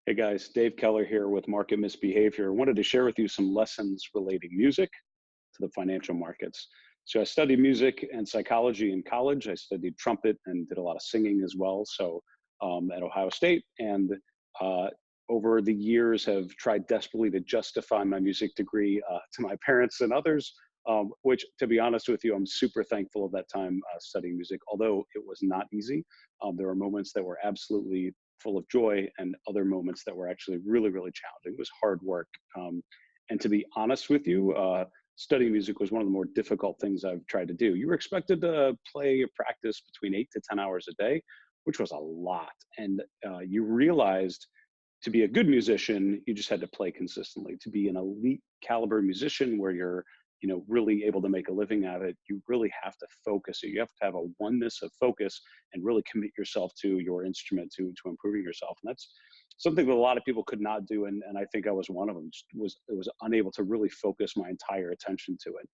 Hey guys, Dave Keller here with Market Misbehavior. I wanted to share with you some lessons relating music to the financial markets. So I studied music and psychology in college. I studied trumpet and did a lot of singing as well. At Ohio State, and uh, over the years have tried desperately to justify my music degree to my parents and others. Which, to be honest with you, I'm super thankful of that time studying music. Although it was not easy, there were moments that were absolutely full of joy, and other moments that were actually really, really challenging. It was hard work. And to be honest with you, studying music was one of the more difficult things I've tried to do. You were expected to play or practice between 8 to 10 hours a day, which was a lot. And you realized to be a good musician, you just had to play consistently. To be an elite caliber musician where you're really able to make a living at it, you really have to focus. You have to have a oneness of focus and really commit yourself to your instrument, to improving yourself. And that's something that a lot of people could not do. And I think I was one of them. Just was unable to really focus my entire attention to it.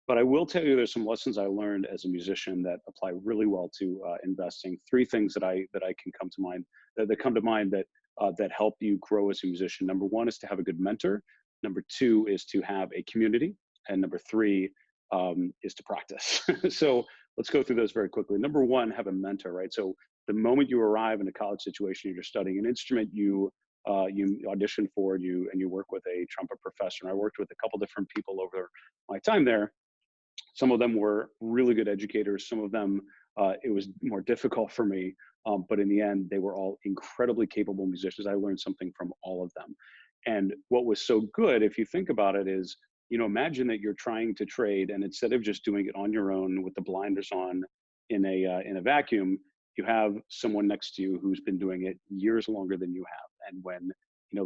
But I will tell you, there's some lessons I learned as a musician that apply really well to investing. Three things that I can come to mind that come to mind that help you grow as a musician. Number one is to have a good mentor. Number two is to have a community, and number three is to practice. So let's go through those very quickly. Number one, have a mentor, right? So the moment you arrive in a college situation, you're studying an instrument, you audition for, and you work with a trumpet professor. And I worked with a couple different people over my time there. Some of them were really good educators. Some of them, it was more difficult for me. But in the end, they were all incredibly capable musicians. I learned something from all of them. And what was so good, if you think about it, is, imagine that you're trying to trade, and instead of just doing it on your own with the blinders on in a vacuum, you have someone next to you who's been doing it years longer than you have. And when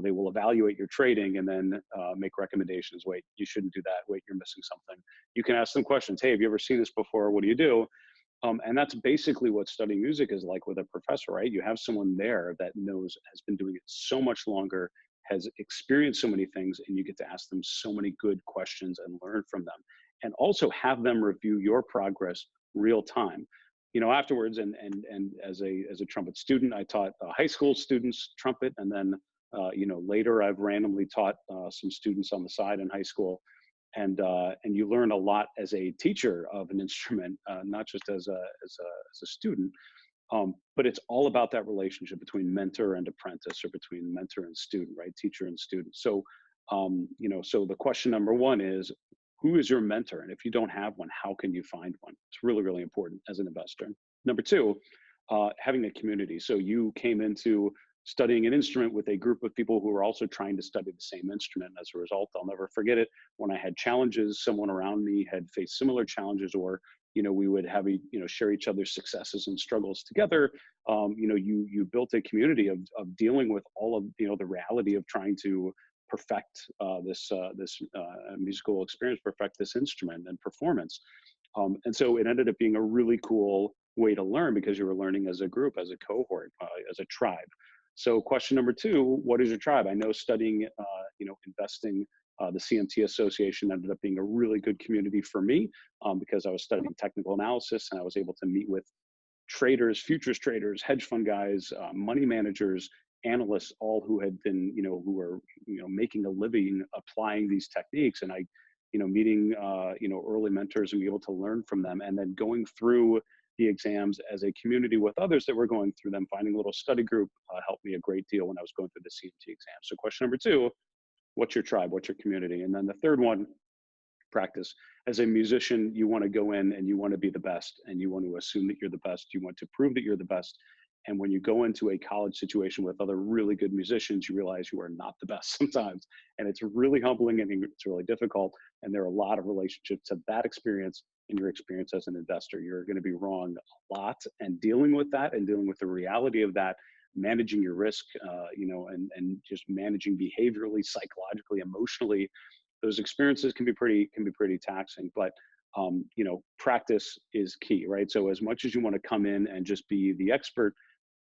they will evaluate your trading and then make recommendations. Wait, you shouldn't do that. Wait, you're missing something. You can ask them questions. Hey, have you ever seen this before? What do you do? And that's basically what studying music is like with a professor, right? You have someone there that knows, has been doing it so much longer, has experienced so many things, and you get to ask them so many good questions and learn from them. And also have them review your progress real time. Afterwards, and as a trumpet student, I taught high school students trumpet, and then later I've randomly taught some students on the side in high school, and you learn a lot as a teacher of an instrument, not just as a student. But it's all about that relationship between mentor and apprentice, or between mentor and student, right? Teacher and student. So the question number one is, who is your mentor? And if you don't have one, how can you find one? It's really, really important as an investor. Number two, having a community. So you came into studying an instrument with a group of people who were also trying to study the same instrument. As a result, I'll never forget it. When I had challenges, someone around me had faced similar challenges, or we would have share each other's successes and struggles together. You built a community of dealing with all of the reality of trying to perfect this musical experience, perfect this instrument and performance. And so it ended up being a really cool way to learn, because you were learning as a group, as a cohort, as a tribe. So question number two, what is your tribe? I know studying, investing, the CMT Association ended up being a really good community for me, because I was studying technical analysis, and I was able to meet with traders, futures traders, hedge fund guys, money managers, analysts, all who had been, who were, making a living applying these techniques. And I, meeting, early mentors and be able to learn from them, and then going through the exams as a community with others that were going through them. Finding a little study group helped me a great deal when I was going through the CMT exam. So question number two, what's your tribe? What's your community? And then the third one, practice. As a musician, you want to go in and you want to be the best, and you want to assume that you're the best. You want to prove that you're the best. And when you go into a college situation with other really good musicians, you realize you are not the best sometimes. And it's really humbling, and it's really difficult. And there are a lot of relationships to that experience in your experience as an investor. You're going to be wrong a lot, and dealing with that, and dealing with the reality of that, managing your risk, and just managing behaviorally, psychologically, emotionally. Those experiences can be pretty taxing. But practice is key, right? So as much as you want to come in and just be the expert,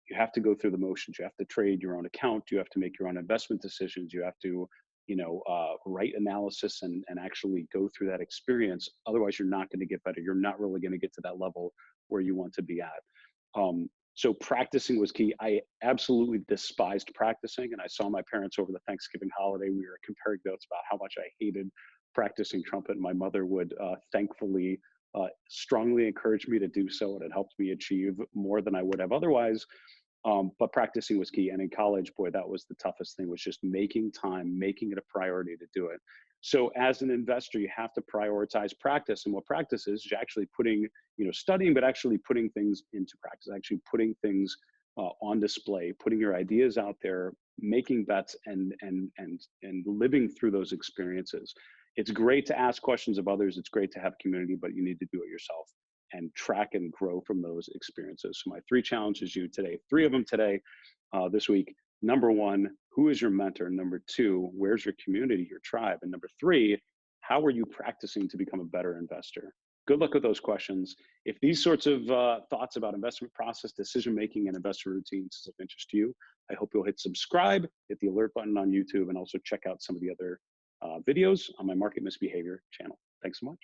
you have to go through the motions. You have to trade your own account. You have to make your own investment decisions. You have to, write analysis and actually go through that experience. Otherwise, you're not going to get better. You're not really going to get to that level where you want to be at. So practicing was key. I absolutely despised practicing, and I saw my parents over the Thanksgiving holiday. We were comparing notes about how much I hated practicing trumpet. My mother would thankfully strongly encourage me to do so, and it helped me achieve more than I would have otherwise. But practicing was key. And in college, boy, that was the toughest thing, was just making time, making it a priority to do it. So as an investor, you have to prioritize practice. And what practice is actually putting, studying, but actually putting things into practice, actually putting things on display, putting your ideas out there, making bets, and living through those experiences. It's great to ask questions of others. It's great to have community, but you need to do it yourself and track and grow from those experiences. So my three challenges you today, three of them today, this week. Number one, who is your mentor? Number two, where's your community, your tribe? And number three, how are you practicing to become a better investor? Good luck with those questions. If these sorts of thoughts about investment process, decision-making, and investor routines is of interest to you, I hope you'll hit subscribe, hit the alert button on YouTube, and also check out some of the other videos on my Market Misbehavior channel. Thanks so much.